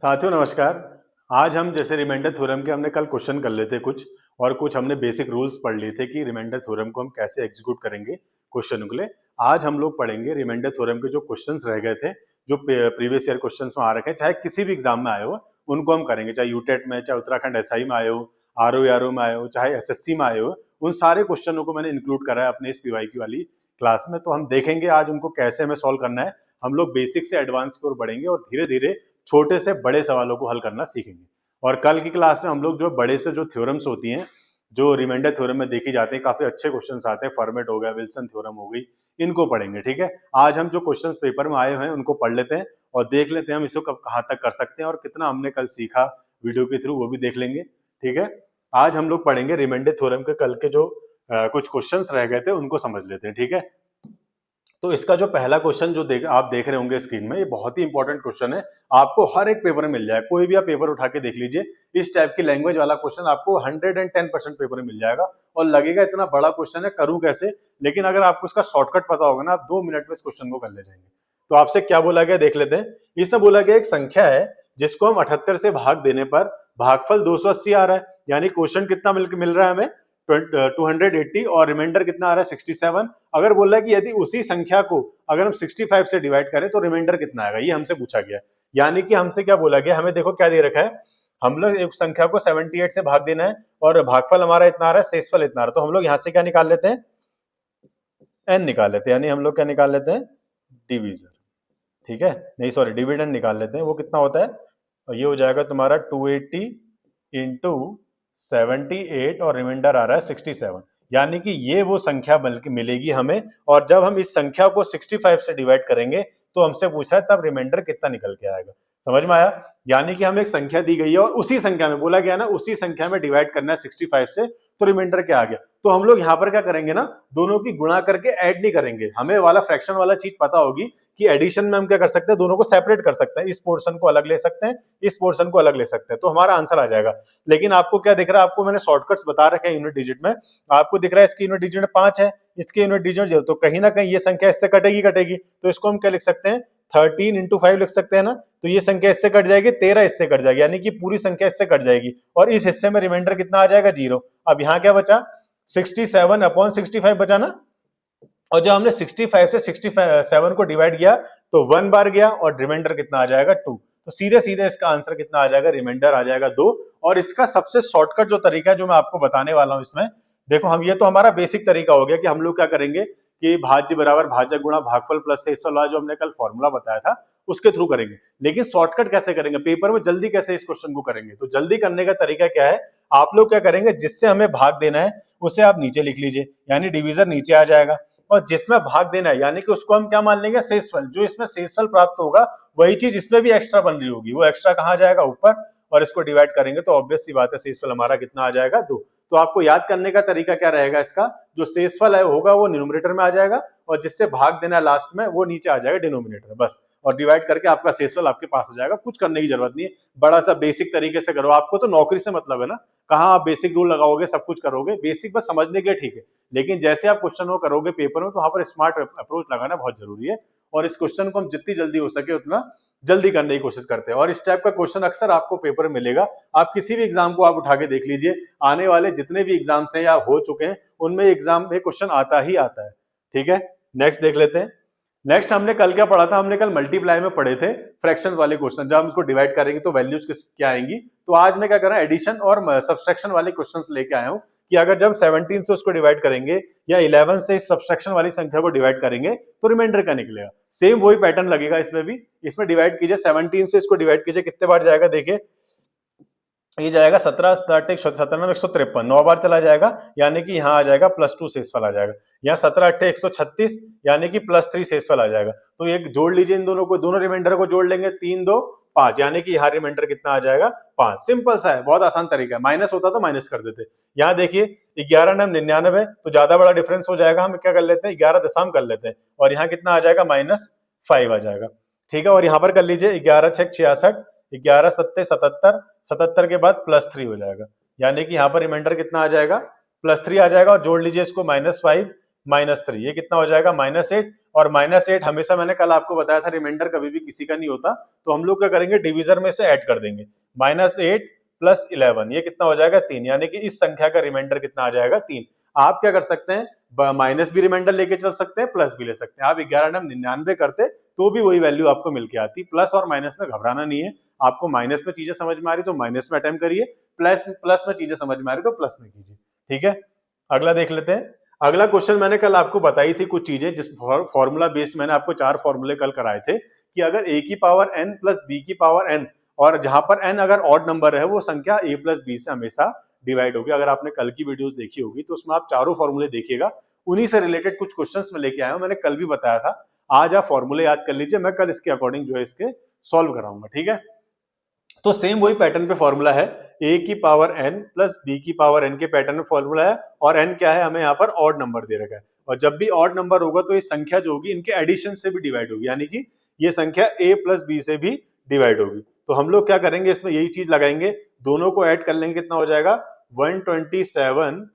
साथियों नमस्कार। आज हम जैसे रिमाइंडर थ्योरम के हमने कल क्वेश्चन कर लेते कुछ हमने बेसिक रूल्स पढ़ लिए थे कि रिमाइंडर थ्योरम को हम कैसे एग्जीक्यूट करेंगे क्वेश्चन के लिए। आज हम लोग पढ़ेंगे रिमाइंडर थ्योरम के जो क्वेश्चंस रह गए थे, जो प्रीवियस ईयर क्वेश्चंस में आ रखे हैं, चाहे किसी भी एग्जाम में आए हो उनको हम करेंगे, चाहे यूटेट में, चाहे उत्तराखंड एसआई में आए हो, आरओ में आए हो, चाहे एसएससी में आए हो। उन सारे क्वेश्चनों को मैंने इंक्लूड करा है अपने इस पीवाईक्यू वाली क्लास में। तो हम देखेंगे आज उनको कैसे हमें सॉल्व करना है। हम लोग बेसिक से एडवांस की ओर बढ़ेंगे और धीरे धीरे छोटे से बड़े सवालों को हल करना सीखेंगे। और कल की क्लास में हम लोग जो बड़े से जो थ्योरम्स होती हैं, जो रिमाइंडर थ्योरम में देखी जाते हैं, काफी अच्छे क्वेश्चंस आते हैं, फॉर्मेट हो गया, विल्सन थ्योरम हो गई, इनको पढ़ेंगे। ठीक है, आज हम जो क्वेश्चंस पेपर में आए हुए हैं उनको पढ़ लेते हैं और देख लेते हैं हम इसको कहाँ तक कर सकते हैं और कितना हमने कल सीखा वीडियो के थ्रू, वो भी देख लेंगे। ठीक है, आज हम लोग पढ़ेंगे रिमाइंडर थ्योरम के कल के जो कुछ क्वेश्चंस रह गए थे उनको समझ लेते हैं। ठीक है, तो इसका जो पहला क्वेश्चन जो आप देख रहे होंगे स्क्रीन में, ये बहुत ही इंपॉर्टेंट क्वेश्चन है। आपको हर एक पेपर में मिल जाए, कोई भी आप पेपर उठा के देख लीजिए, इस टाइप की लैंग्वेज वाला क्वेश्चन आपको 110% पेपर में मिल जाएगा और लगेगा इतना बड़ा क्वेश्चन है, करूं कैसे। लेकिन अगर आपको इसका शॉर्टकट पता होगा ना, आप 2 मिनट में इस क्वेश्चन को कर ले जाएंगे। तो आपसे क्या बोला गया देख लेते हैं। इसमें बोला गया एक संख्या है जिसको हम 78 से भाग देने पर भागफल 280 आ रहा है, यानी क्वेश्चन कितना मिल रहा है हमें 280 और रिमाइंडर कितना आ रहा है 67। अगर बोल रहा है कि यदि उसी संख्या को अगर हम 65 से डिवाइड करें तो रिमाइंडर कितना आएगा, ये हमसे पूछा गया। यानी कि हमसे क्या बोला गया, हमें देखो क्या दे रखा है, हम लोग एक संख्या को 78 से भाग देना है और भागफल हमारा इतना आ रहा है, शेषफल इतना आ रहा है। तो हम लोग यहाँ से क्या निकाल लेते हैं, एन निकाल लेते हैं, यानी हम लोग क्या निकाल लेते हैं, डिवीजर। ठीक है, नहीं सॉरी, डिविडेंड निकाल लेते हैं। वो कितना होता है, और ये हो जाएगा तुम्हारा 280 इंटू 78 और रिमाइंडर आ रहा है 67। यानी कि ये वो संख्या बल्कि मिलेगी हमें, और जब हम इस संख्या को 65 से डिवाइड करेंगे तो हमसे पूछा है तब रिमाइंडर कितना निकल के आएगा। समझ में आया? यानी कि हमें एक संख्या दी गई है और उसी संख्या में बोला गया ना, उसी संख्या में डिवाइड करना है 65 से, तो रिमाइंडर क्या आ गया। तो हम लोग यहाँ पर क्या करेंगे ना, दोनों की गुणा करके ऐड नहीं करेंगे। हमें वाला फ्रैक्शन वाला चीज पता होगी कि एडिशन में हम क्या कर सकते हैं, दोनों को सेपरेट कर सकते हैं, इस पोर्शन को अलग ले सकते हैं, इस पोर्शन को अलग ले सकते हैं, तो हमारा आंसर आ जाएगा। लेकिन आपको क्या दिख रहा है, आपको मैंने शॉर्टकट्स बता रखे हैं यूनिट डिजिट में। आपको दिख रहा है इसकी यूनिट डिजिट 5 है, इसकी यूनिट डिजिट 0, तो कहीं ना कहीं ये संख्या इससे कटेगी। तो इसको हम क्या लिख सकते हैं, 13 इंटू 5 लिख सकते हैं ना। तो ये संख्या इससे कट जाएगी, 13 इससे कट जाएगी, यानी कि पूरी संख्या इससे कट जाएगी और इस हिस्से में रिमाइंडर कितना आ जाएगा, 0। अब यहाँ क्या बचा, 67/65 बचा ना। और जब हमने 65 से 67 को डिवाइड किया तो 1 बार गया और रिमाइंडर कितना आ जाएगा, 2। तो सीधे सीधे इसका आंसर कितना आ जाएगा, रिमाइंडर आ जाएगा 2। और इसका सबसे शॉर्टकट जो तरीका है जो मैं आपको बताने वाला हूं इसमें, देखो हम, ये तो हमारा बेसिक तरीका हो गया कि हम लोग क्या करेंगे कि भाज्य बराबर भाजक गुणा भागफल प्लस शेषफल वाला जो हमने कल फॉर्मूला बताया था उसके थ्रू करेंगे। लेकिन शॉर्टकट कैसे करेंगे, पेपर में जल्दी कैसे इस क्वेश्चन को करेंगे, तो जल्दी करने का तरीका क्या है, आप लोग क्या करेंगे, जिससे हमें भाग देना है उसे आप नीचे लिख लीजिए, यानी डिवीजर नीचे आ जाएगा, और जिसमें भाग देना है यानी कि उसको हम क्या मान लेंगे, शेषफल। जो इसमें शेषफल प्राप्त होगा वही चीज इसमें भी एक्स्ट्रा बन रही होगी, वो एक्स्ट्रा कहाँ जाएगा, ऊपर, और इसको डिवाइड करेंगे तो ऑब्वियस सी बात है शेषफल हमारा कितना आ जाएगा, 2। तो आपको याद करने का तरीका क्या रहेगा, इसका जो शेषफल है होगा वो न्यूमरेटर में आ जाएगा और जिससे भाग देना है लास्ट में वो नीचे आ जाएगा डिनोमिनेटर में, बस। और डिवाइड करके आपका शेषफल आपके पास आ जाएगा, कुछ करने की जरूरत नहीं है, बड़ा सा बेसिक तरीके से करो। आपको तो नौकरी से मतलब है ना, कहाँ आप बेसिक रूल लगाओगे, सब कुछ करोगे, बेसिक बस समझने के लिए ठीक है। लेकिन जैसे आप क्वेश्चन को करोगे पेपर में तो वहां पर स्मार्ट अप्रोच लगाना बहुत जरूरी है, और इस क्वेश्चन को हम जितनी जल्दी हो सके उतना जल्दी करने की कोशिश करते हैं। और इस टाइप का क्वेश्चन अक्सर आपको पेपर में मिलेगा, आप किसी भी एग्जाम को आप उठा के देख लीजिए, आने वाले जितने भी एग्जाम्स हैं या हो चुके हैं उनमें एग्जाम में क्वेश्चन आता ही आता है। ठीक है, नेक्स्ट देख लेते हैं। नेक्स्ट हमने कल क्या पढ़ा था, हमने कल मल्टीप्लाई में पढ़े थे फ्रैक्शन वाले क्वेश्चन, जब हम इसको डिवाइड करेंगे तो वैल्यूज क्या आएंगी। तो आज मैं क्या कर रहा हूं, एडिशन और सब्सट्रैक्शन वाले क्वेश्चंस लेके आया हूं कि अगर जब 17 से उसको डिवाइड करेंगे या 11 से इस सब्सट्रैक्शन वाली संख्या को डिवाइड करेंगे तो रिमाइंडर का निकलेगा। सेम वही पैटर्न लगेगा इसमें भी, इसमें डिवाइड कीजिए, 17 से इसको डिवाइड कीजिए, कितने बार जाएगा देखिए, ये जाएगा 17 17 153, 9 बार चला जाएगा, यानी कि यहाँ आ जाएगा +2 शेषफल आ जाएगा। यहाँ 17 8 136 यानी कि +3 शेषफल आ जाएगा। तो ये जोड़ लीजिए, इन दोनों को, दोनों रिमाइंडर को जोड़ लेंगे, 3 2 5, यानी कि यहाँ रिमाइंडर कितना आ जाएगा, 5। सिंपल सा है, बहुत आसान तरीका है। माइनस होता तो माइनस कर देते। यहाँ देखिए 11 9 99, तो ज्यादा बड़ा डिफरेंस हो जाएगा, हम क्या कर लेते हैं 11 दशम कर लेते हैं, और यहाँ कितना आ जाएगा, -5 आ जाएगा। ठीक है, और यहाँ पर कर लीजिए 11 6 66, 11 7 77, 77 के बाद +3 हो जाएगा, यानी कि यहाँ पर रिमाइंडर कितना आ जाएगा, +3 आ जाएगा। और जोड़ लीजिए इसको -5, -3, ये कितना हो जाएगा -8, और -8 हमेशा मैंने कल आपको बताया था रिमाइंडर कभी भी किसी का नहीं होता, तो हम लोग क्या करेंगे डिवीजर में से ऐड कर देंगे। -8 + 11 ये कितना हो जाएगा 3, यानी कि इस संख्या का रिमाइंडर कितना आ जाएगा 3। आप क्या कर सकते हैं, माइनस भी रिमाइंडर लेके चल सकते हैं, प्लस भी ले सकते हैं। आप 11 करते तो भी वही वैल्यू आपको मिल के आती। प्लस और माइनस में घबराना नहीं है, आपको माइनस में चीजें समझ में आ रही तो माइनस में अटेम्प्ट करिए, प्लस में चीजें समझ में आ रही तो प्लस में कीजिए। ठीक है, अगला देख लेते हैं। अगला क्वेश्चन मैंने कल आपको बताई थी कुछ चीजें, जिस फॉर्मूला बेस्ड मैंने आपको 4 फॉर्मूले कल कराए थे कि अगर a की पावर n प्लस b की पावर n, और जहां पर n अगर ऑड नंबर है वो संख्या a प्लस b से हमेशा डिवाइड होगी। अगर आपने कल की वीडियोस देखी होगी तो उसमें आप चारों फॉर्मूले देखिएगा, उन्हीं से रिलेटेड कुछ क्वेश्चंस में लेके आया हूं, मैंने कल भी बताया था। आज आप फॉर्मूले याद कर लीजिए, मैं कल इसके अकॉर्डिंग जो है इसके सॉल्व कराऊंगा। ठीक है, तो सेम वही पैटर्न पे फॉर्मूला है, a की पावर n प्लस b की पावर n के पैटर्न में फॉर्मूला है, और n क्या है, हमें यहाँ पर ऑड नंबर दे रखा है, और जब भी ऑड नंबर होगा तो ये संख्या जो होगी इनके एडिशन से भी डिवाइड होगी, यानी कि ये संख्या a प्लस b से भी डिवाइड होगी। तो हम लोग क्या करेंगे, इसमें यही चीज लगाएंगे, दोनों को ऐड कर लेंगे, कितना हो जाएगा 127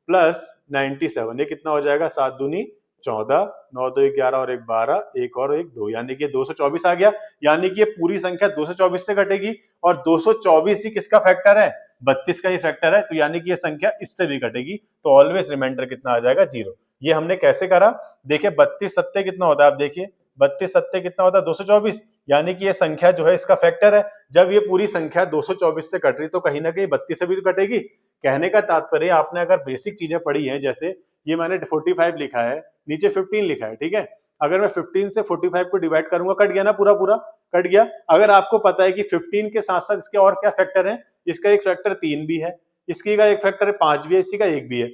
प्लस 97, ये कितना हो जाएगा 7 दूनी 14, 9 2 11 और 1 12, 1 और 1 2, यानी कि 224 आ गया। यानी कि ये पूरी संख्या 224 से कटेगी, और 224 ही किसका फैक्टर है, 32 का ही फैक्टर है, तो यानी कि ये संख्या इससे भी कटेगी, तो ऑलवेज रिमाइंडर कितना आ जाएगा 0। ये हमने कैसे करा, देखिए 32 सत्ते कितना होता है, आप देखिए 32 सत्ते कितना होता है 224, यानी कि ये संख्या जो है इसका फैक्टर है। जब ये पूरी संख्या 224 से कट रही तो कहीं ना कहीं 32 से भी तो कटेगी। कहने का तात्पर्य, आपने अगर बेसिक चीजें पढ़ी हैं, जैसे ये मैंने 45 लिखा है, नीचे 15 लिखा है, ठीक है, अगर मैं 15 से 45 को डिवाइड करूंगा, कट गया ना, पूरा पूरा कट गया। अगर आपको पता है कि 15 के साथ साथ इसके और क्या फैक्टर है, इसका एक फैक्टर 3 भी है, इसकी का एक फैक्टर 5 भी है, इसी का 1 भी है।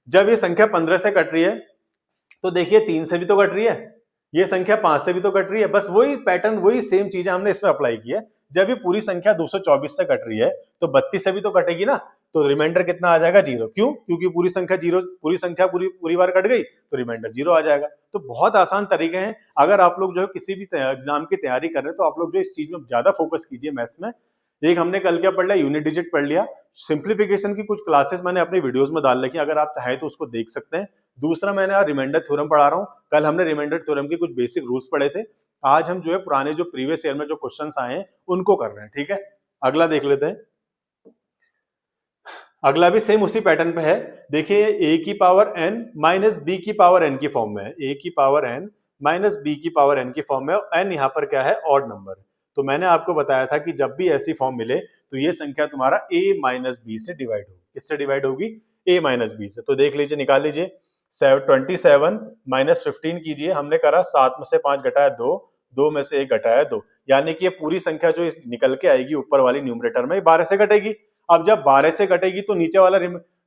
जब ये संख्या 15 से कट रही है तो देखिए 3 से भी तो कट रही है, ये संख्या 5 से भी तो कट रही है, बस वही पैटर्न वही सेम चीजें हमने इसमें अप्लाई की है। जब ये पूरी संख्या 224 से कट रही है तो 32 से भी तो कटेगी ना, तो रिमाइंडर कितना आ जाएगा 0। क्यों, क्योंकि पूरी संख्या पूरी बार कट गई तो रिमाइंडर 0 आ जाएगा। तो बहुत आसान तरीके हैं। अगर आप लोग जो है किसी भी एग्जाम की तैयारी कर रहे हैं तो आप लोग जो इस चीज में ज्यादा फोकस कीजिए मैथ्स में। एक हमने कल क्या पढ़ लिया, यूनिट डिजिट पढ़ लिया। सिंप्लीफिकेशन की कुछ क्लासेस मैंने अपनी वीडियोस में डाल रखी है, अगर आप चाहें तो उसको देख सकते हैं। दूसरा, मैंने आज रिमाइंडर थ्योरम पढ़ा रहा हूँ, कल हमने रिमाइंडर थ्योरम के कुछ बेसिक रूल्स पढ़े थे। आज हम जो है पुराने जो प्रीवियस ईयर में जो क्वेश्चंस आए हैं उनको कर रहे हैं। ठीक है, अगला देख लेते हैं। अगला भी सेम उसी पैटर्न पे है। देखिए a की पावर n माइनस b की पावर n की फॉर्म में है, a की पावर n माइनस b की पावर n की फॉर्म में, और n यहाँ पर क्या है, ऑड नंबर। तो मैंने आपको बताया था कि जब भी ऐसी फॉर्म मिले तो ये संख्या तुम्हारा a माइनस b से डिवाइड होगी। किससे डिवाइड होगी, a माइनस b से। तो देख लीजिए, निकाल लीजिए, 27 माइनस 15 कीजिए, हमने करा 7 में से 5 घटाया 2, 2 में से 1 घटाया 2, यानी कि ये पूरी संख्या जो निकल के आएगी ऊपर वाली न्यूमरेटर में 12 से कटेगी। अब जब 12 से कटेगी तो नीचे वाला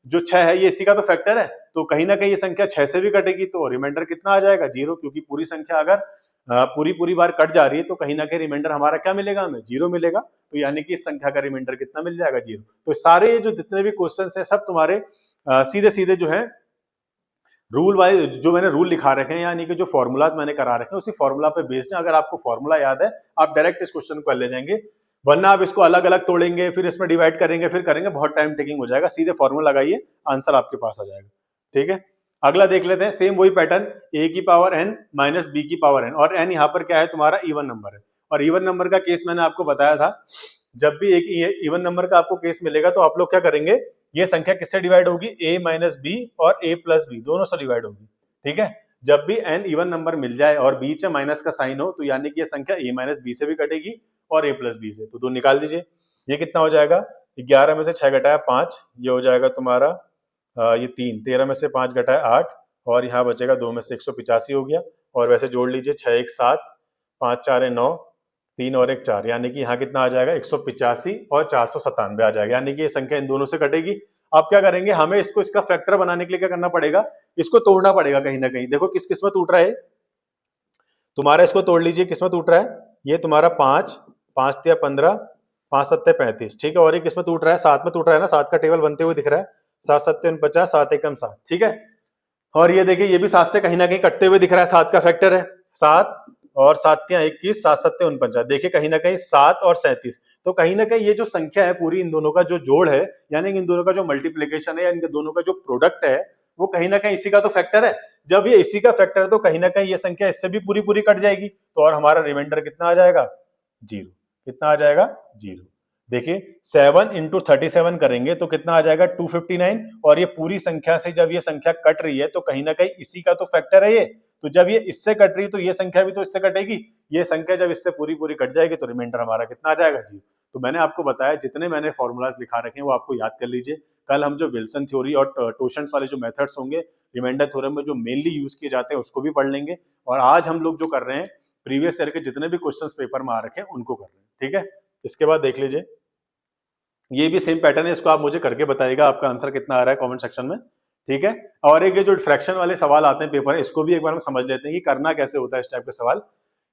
जो 6 है ये इसी का तो फैक्टर है, तो कहीं ना कहीं ये संख्या 6 से भी कटेगी, तो रिमाइंडर कितना आ जाएगा 0, क्योंकि पूरी संख्या अगर पूरी बार कट जा रही है तो कहीं ना कहीं रिमाइंडर हमारा क्या मिलेगा, हमें 0 मिलेगा। तो यानी कि इस संख्या का रिमाइंडर कितना मिल जाएगा 0। तो सारे जो जितने भी क्वेश्चन है सब तुम्हारे सीधे सीधे जो है रूल वाइज जो मैंने रूल लिखा रखे हैं, यानी कि जो फॉर्मूलाज मैंने करा रखे हैं उसी फॉर्मूला पे बेस्ड है। अगर आपको फॉर्मूला याद है आप डायरेक्ट इस क्वेश्चन को कर ले जाएंगे, वरना आप इसको अलग अलग तोड़ेंगे, फिर इसमें डिवाइड करेंगे, फिर करेंगे, बहुत टाइम टेकिंग हो जाएगा। सीधे फॉर्मूला लगाइए, आंसर आपके पास आ जाएगा। ठीक है, अगला देख लेते हैं, सेम वही पैटर्न, a की पावर n माइनस b की पावर n, और n यहाँ पर क्या है, तुम्हारा इवन नंबर है। और इवन नंबर का केस मैंने आपको बताया था, जब भी एक इवन नंबर का आपको केस मिलेगा तो आप लोग क्या करेंगे, ये संख्या किससे डिवाइड होगी, a माइनस b और a प्लस b दोनों से डिवाइड होगी। ठीक है, जब भी n इवन नंबर मिल जाए और बीच में माइनस का साइन हो तो यानी कि ये संख्या a माइनस b से भी कटेगी और a प्लस b से। तो दो निकाल दीजिए, ये कितना हो जाएगा, 11 में से 6 घटाया 5, ये हो जाएगा तुम्हारा ये 3, 13 में से 5 घटाया 8, और यहाँ बचेगा 2 में से 185 हो गया। और वैसे जोड़ लीजिए, 6 1 7, 5 4 9, 3 और 1 4, यानी कि यहाँ कितना आ जाएगा 185 और 497 आ जाएगा, यानी कि ये संख्या इन दोनों से कटेगी। आप क्या करेंगे, हमें इसको इसका फैक्टर बनाने के लिए क्या करना पड़ेगा, इसको तोड़ना पड़ेगा कहीं ना कहीं। देखो किस किस्मत टूट रहा है तुम्हारा, इसको तोड़ लीजिए, किस्मत टूट रहा है, ये तुम्हारा 5 5 तिया 15, 5 7 35, ठीक है, और ये किस्मत टूट रहा है 7 में टूट रहा है ना, 7 का टेबल बनते हुए दिख रहा है, 7 7 49, 7 1 7, ठीक है। और ये देखिए ये भी 7 से कहीं ना कहीं कटते हुए दिख रहा है, 7 का फैक्टर है 7, और 7 तिया 21, 7 7 49, देखिए कहीं ना कहीं 7 और 37, तो कहीं ना कहीं ये जो संख्या है पूरी इन दोनों का जो जोड़ है, यानी इन दोनों का जो मल्टीप्लीकेशन है या इन दोनों का जो प्रोडक्ट है, वो कहीं ना कहीं इसी का तो फैक्टर है। जब ये इसी का फैक्टर है तो कहीं ना कहीं ये संख्या इससे भी पूरी पूरी कट जाएगी, तो और हमारा रिमाइंडर कितना आ जाएगा, 0। कितना आ जाएगा, 0। देखिए 7 इंटू 37 करेंगे तो कितना आ जाएगा, 259। और ये पूरी संख्या से जब ये संख्या कट रही है तो कहीं ना कहीं इसी का तो फैक्टर है ये, तो जब ये इससे कट रही है तो ये संख्या भी तो इससे कटेगी, ये संख्या जब इससे पूरी पूरी कट जाएगी तो रिमाइंडर हमारा कितना आ जाएगा, 0। तो मैंने आपको बताया, जितने मैंने फॉर्मूलाज लिखा रखे हैं वो आपको याद कर लीजिए। कल हम जो विल्सन थ्योरी और टोशंस वाले जो मेथड्स होंगे रिमाइंडर थ्योरम में जो मेनली यूज किए जाते हैं उसको भी पढ़ लेंगे। और आज हम लोग जो कर रहे हैं प्रीवियस ईयर के जितने भी क्वेश्चंस पेपर में आ रखे हैं उनको कर रहे हैं, ठीक है। इसके बाद देख लीजिए, ये भी सेम पैटर्न है, इसको आप मुझे करके बताइएगा आपका आंसर कितना आ रहा है कमेंट सेक्शन में, ठीक है। और एक ये जो फ्रैक्शन वाले सवाल आते हैं पेपर, इसको भी एक बार हम समझ लेते हैं कि करना कैसे होता है इस टाइप के सवाल।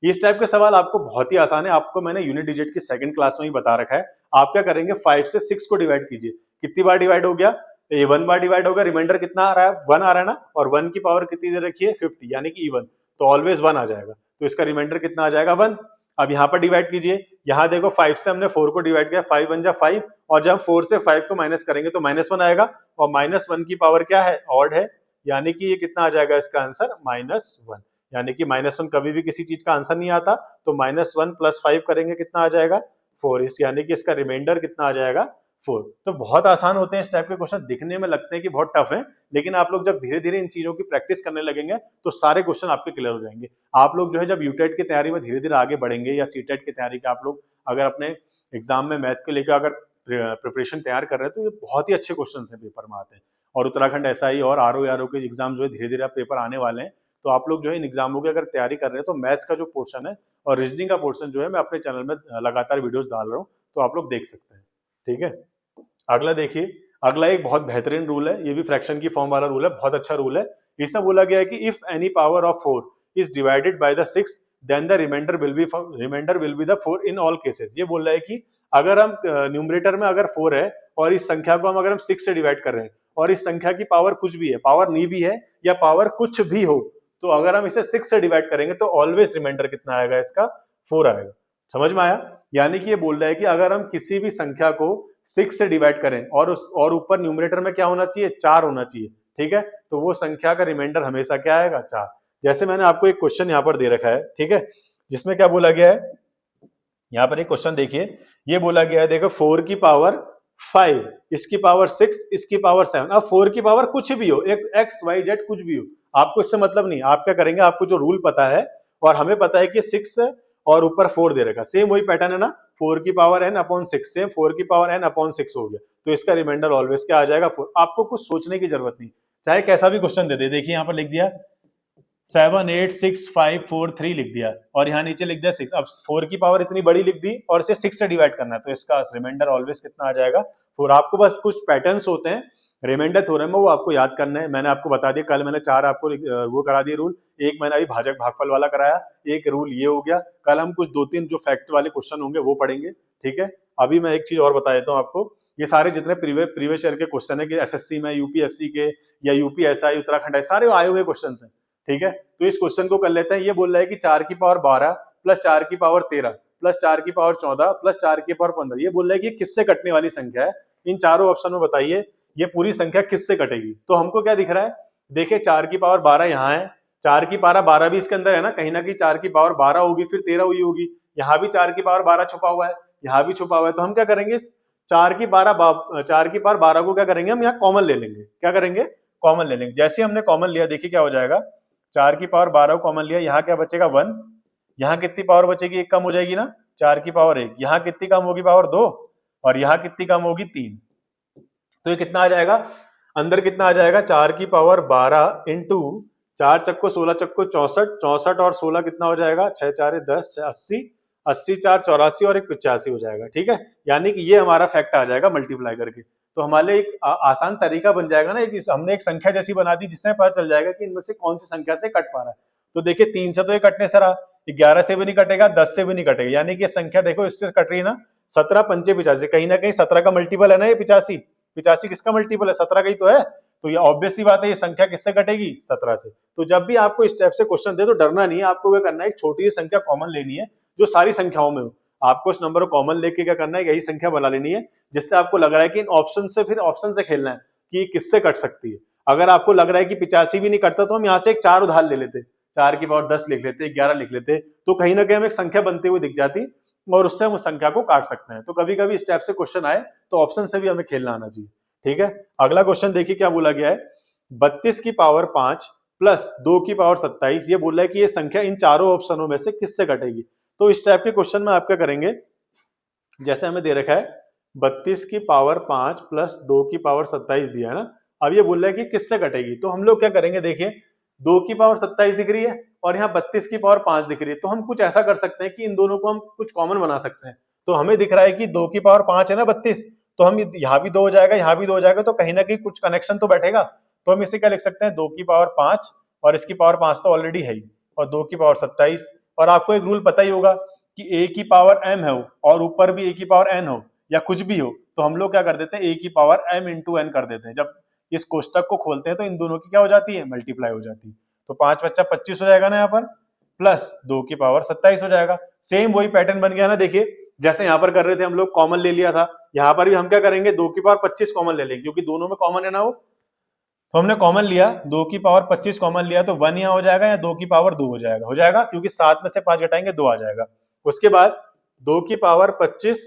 इस टाइप के सवाल आपको बहुत ही आसान है, आपको मैंने यूनिट डिजिट की सेकंड क्लास में ही बता रखा है। आप क्या करेंगे, 5 से 6 को डिवाइड कीजिए। कितनी बार डिवाइड हो गया, ये 1 बार डिवाइड होगा, रिमाइंडर कितना आ रहा है, 1 आ रहा है ना, और 1 की पावर कितनी दे रखी है, 50, यानी कि इवन, तो ऑलवेज 1 आ जाएगा, तो इसका रिमाइंडर कितना आ जाएगा, 1। अब यहाँ पर डिवाइड कीजिए, यहाँ देखो 5 से हमने 4 को डिवाइड किया, 5 1 जा 5, और जब 4 से 5 को माइनस करेंगे तो -1 आएगा, और -1 की पावर क्या है, ऑड है, यानी कि ये कितना आ जाएगा इसका आंसर, -1। यानी कि -1 कभी भी किसी चीज का आंसर नहीं आता, तो -1 + 5 करेंगे कितना आ जाएगा, 4। इस यानी कि इसका रिमाइंडर कितना आ जाएगा, 4। तो बहुत आसान होते हैं इस टाइप के क्वेश्चन, दिखने में लगते हैं कि बहुत टफ है, लेकिन आप लोग जब धीरे धीरे इन चीजों की प्रैक्टिस करने लगेंगे तो सारे क्वेश्चन आपके क्लियर हो जाएंगे। आप लोग जो है जब यूटेट की तैयारी में धीरे धीरे आगे बढ़ेंगे, या सीटेट की तैयारी के आप लोग अगर अपने एग्जाम में मैथ को लेकर अगर प्रिपरेशन तैयार कर रहे हैं तो ये बहुत ही अच्छे क्वेश्चन है पेपर में आते हैं। और उत्तराखंड एसआई और आरओ के एग्जाम जो है धीरे धीरे पेपर आने वाले हैं, तो आप लोग जो है इन एग्जामों की अगर तैयारी कर रहे हैं तो मैथ्स का जो पोर्शन है और रीजनिंग का पोर्शन जो है मैं अपने चैनल में लगातार वीडियोस डाल रहा हूँ, तो आप लोग देख सकते हैं, ठीक है। अगला देखिए, अगला एक बहुत बेहतरीन रूल है, ये भी फ्रैक्शन की फॉर्म वाला रूल है, बहुत अच्छा रूल है। इसमें बोला गया है कि if any power of 4 is divided by the 6 then the remainder will be the 4 in all cases. ये बोल रहा है कि अगर हम न्यूमरेटर में अगर 4 है और इस संख्या को हम अगर हम 6 से डिवाइड कर रहे हैं और इस संख्या की पावर कुछ भी है, पावर नहीं भी है या पावर कुछ भी हो, तो अगर हम इसे 6 से डिवाइड करेंगे तो ऑलवेज रिमाइंडर कितना आएगा, इसका 4 आएगा। समझ में आया? यानी कि ये बोल रहा है कि अगर हम किसी भी संख्या को 6 से डिवाइड करें और ऊपर न्यूमरेटर में क्या होना चाहिए, 4 होना चाहिए, ठीक है, तो वो संख्या का रिमाइंडर हमेशा क्या आएगा, 4। जैसे मैंने आपको एक क्वेश्चन यहाँ पर दे रखा है, ठीक है, जिसमें क्या बोला गया है, यहाँ पर एक क्वेश्चन देखिए, ये बोला गया है, देखो 4 की पावर 5, इसकी पावर 6, इसकी पावर 7। अब 4 की पावर कुछ भी हो, एक XYZ कुछ भी हो, आपको इससे मतलब नहीं। आप क्या करेंगे, आपको जो रूल पता है और हमें पता है कि 6 और ऊपर 4 दे रखा, सेम वही पैटर्न है ना, 4 की पावर n/6, सेम 4 की पावर n/6 हो गया, तो इसका रिमाइंडर ऑलवेज क्या आ जाएगा, 4। आपको कुछ सोचने की जरूरत नहीं, चाहे कैसा भी क्वेश्चन दे दे। देखिए यहाँ पर लिख दिया 7 8 6 5 4 3 लिख दिया, और यहाँ नीचे लिख दिया 6। अब 4 की पावर इतनी बड़ी लिख दी और इसे 6 से डिवाइड करना है, तो इसका रिमाइंडर ऑलवेज कितना आ जाएगा, 4। आपको बस कुछ पैटर्न्स होते हैं रिमाइंडर थ्योरम में, वो आपको याद करना है। मैंने आपको बता दिया, कल मैंने 4 आपको वो करा दिए रूल, एक मैंने अभी भाजक भागफल वाला कराया, एक रूल ये हो गया। कल हम कुछ 2-3 जो फैक्ट वाले क्वेश्चन होंगे वो पढ़ेंगे, ठीक है। अभी मैं एक चीज और बता देता हूँ आपको, ये सारे जितने प्रीवियस ईयर के क्वेश्चन है कि एसएससी में, यूपीएससी के या यूपीएसआई उत्तराखंड, सारे आए हुए क्वेश्चन है, ठीक है। तो इस क्वेश्चन को कर लेते हैं। ये बोल रहा है कि 4 की पावर 12 प्लस 4 की पावर 13 प्लस 4 की पावर 14 प्लस 4 की पावर 15, ये बोल रहा है कि किससे कटने वाली संख्या है, इन चारों ऑप्शन में बताइए ये पूरी संख्या किससे कटेगी। तो हमको क्या दिख रहा है, देखिए 4 की पावर 12 यहाँ है, 4 की पावर 12 भी इसके अंदर है ना, कहीं ना कहीं 4 की पावर 12 होगी, फिर 13 हुई होगी, यहाँ भी 4 की पावर 12 छुपा हुआ है, यहाँ भी छुपा हुआ है। तो हम क्या करेंगे, 4 की पावर 12 को क्या करेंगे, हम यहाँ कॉमन ले लेंगे। क्या करेंगे, कॉमन ले लेंगे। जैसे हमने कॉमन लिया, देखिए क्या हो जाएगा, 4 की पावर 12 को कॉमन लिया, यहाँ क्या बचेगा 1, यहाँ कितनी पावर बचेगी, 1 कम हो जाएगी ना, 4 की पावर 1, यहाँ कितनी कम होगी, पावर 2, और यहाँ कितनी कम होगी, 3। तो ये कितना आ जाएगा, अंदर कितना आ जाएगा, 4 की पावर 12 इंटू 4 चक्को 16 चक्को 64, 64 और 16 कितना हो जाएगा, 6 4 10, 80, 80 4 84 और एक 85 हो जाएगा, ठीक है। यानी कि ये हमारा फैक्ट आ जाएगा मल्टीप्लाई करके। तो हमारे एक आसान तरीका बन जाएगा ना, हमने एक संख्या जैसी बना दी जिससे पता चल जाएगा कि इनमें से कौन सी संख्या से कट पा रहा है। तो देखिए 3 से तो ये कटने से रहा, 11 से भी नहीं कटेगा, 10 से भी नहीं कटेगा, यानी कि संख्या देखो इससे कट रही है ना, 17 पंचे 85, कहीं ना कहीं 17 का मल्टीपल है ना ये 85, 85 किसका मल्टीपल है, 17 का ही तो है। तो ये ऑब्वियस सी बात है, ये संख्या किससे कटेगी, 17 से। तो जब भी आपको इस टाइप से क्वेश्चन दे तो डरना नहीं है, आपको क्या करना है, एक छोटी सी संख्या कॉमन लेनी है जो सारी संख्याओं में हो। आपको इस नंबर को कॉमन लेके क्या करना है, यही संख्या बना लेनी है जिससे आपको लग रहा है कि इन ऑप्शन से, फिर ऑप्शन से खेलना है कि किससे कट सकती है। अगर आपको लग रहा है कि 85 भी नहीं कटता तो हम यहाँ से एक 4 उधार ले लेते, 4 की पावर 10 लिख लेते, 11 लिख लेते, तो कहीं ना कहीं हमें एक संख्या बनती हुई दिख जाती और उससे हम उस संख्या को काट सकते हैं। तो कभी कभी इस टाइप से क्वेश्चन आए तो ऑप्शन से भी हमें खेलना आना चाहिए। ठीक है, अगला क्वेश्चन देखिए क्या बोला गया है। 32 की पावर 5 प्लस 2 की पावर 27, ये बोला है कि ये संख्या इन चारों ऑप्शनों में से किससे कटेगी। तो इस टाइप के क्वेश्चन में आप क्या करेंगे, जैसे हमें दे रखा है 32 की पावर 5 प्लस 2 की पावर 27 दिया है ना, अब ये बोल रहा है कि किससे कटेगी। तो हम लोग क्या करेंगे, देखिए 2 की पावर 27 दिख रही है और यहाँ 32 की पावर 5 दिख रही है, तो हम कुछ ऐसा कर सकते हैं कि इन दोनों को हम कुछ कॉमन बना सकते हैं। तो हमें दिख रहा है कि 2 की पावर 5 है ना 32, तो हम यहाँ भी 2 हो जाएगा, यहाँ भी 2 हो जाएगा, तो कहीं ना कहीं कुछ कनेक्शन तो बैठेगा। तो हम इसे क्या लिख सकते हैं, 2 की पावर 5 और इसकी पावर 5 तो ऑलरेडी है ही, और 2 की पावर 27। और आपको एक रूल पता ही होगा कि a की पावर m हो और ऊपर भी a की पावर n हो या कुछ भी हो, तो हम लोग क्या कर देते हैं, a की पावर m इंटू n कर देते हैं। जब इस कोष्टक को खोलते हैं तो इन दोनों की क्या हो जाती है, मल्टीप्लाई हो जाती है। तो 5 बच्चा 25 हो जाएगा ना यहाँ पर, प्लस 2 की पावर 27 हो जाएगा। सेम वही पैटर्न बन गया ना, देखिए जैसे यहाँ पर कर रहे थे हम लोग, कॉमन ले लिया था, यहाँ पर भी हम क्या करेंगे, 2 की पावर 25 कॉमन ले लेंगे क्योंकि दोनों में कॉमन है ना वो। तो हमने कॉमन लिया, 2 की पावर 25 कॉमन लिया, तो 1 यहाँ हो जाएगा या 2 की पावर 2 हो जाएगा क्योंकि 7 में से 5 घटाएंगे 2 आ जाएगा। उसके बाद 2 की पावर 25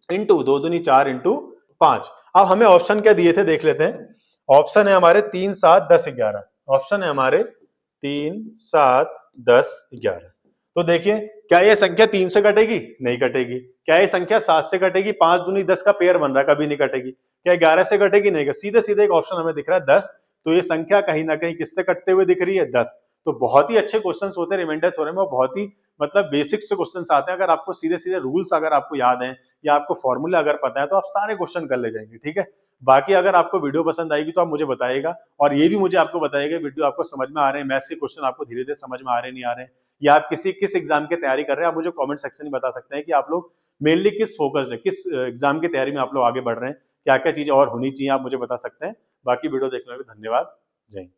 इंटू 2 दूनी 4 इंटू 5। अब हमें ऑप्शन क्या दिए थे देख लेते हैं। ऑप्शन है हमारे 3, 7, 10, 11। ऑप्शन है हमारे 3, 7, 10, 11। तो देखिए क्या ये संख्या 3 से कटेगी, नहीं कटेगी। क्या ये संख्या 7 से कटेगी, 5 दूनी 10 का पेयर बन रहा है, कभी नहीं कटेगी। क्या 11 से कटेगी, नहीं, सीधे सीधे एक ऑप्शन हमें दिख रहा है 10। तो ये संख्या कहीं ना कहीं किससे कटते हुए दिख रही है, 10। तो बहुत ही अच्छे क्वेश्चंस होते हैं रिमाइंडर थ्योरम में, बहुत ही मतलब बेसिक से क्वेश्चंस आते हैं। अगर आपको सीधे सीधे रूल्स अगर आपको याद हैं या आपको फॉर्मूला अगर पता है तो आप सारे क्वेश्चन कर ले जाएंगे। ठीक है, बाकी अगर आपको वीडियो पसंद आएगी तो आप मुझे बताइएगा, और ये भी मुझे आपको बताइएगा वीडियो आपको समझ में आ रहे हैं, मैथ्स के क्वेश्चन आपको धीरे धीरे समझ में आ रहे नहीं आ रहे हैं, या आप किस एग्जाम की तैयारी कर रहे हैं। आप मुझे कमेंट सेक्शन में बता सकते हैं कि आप लोग मेनली किस फोकस्ड है, किस एग्जाम की तैयारी में आप लोग आगे बढ़ रहे हैं, क्या क्या चीजें और होनी चाहिए आप मुझे बता सकते हैं। बाकी वीडियो देखने के लिए धन्यवाद। जय हिंद।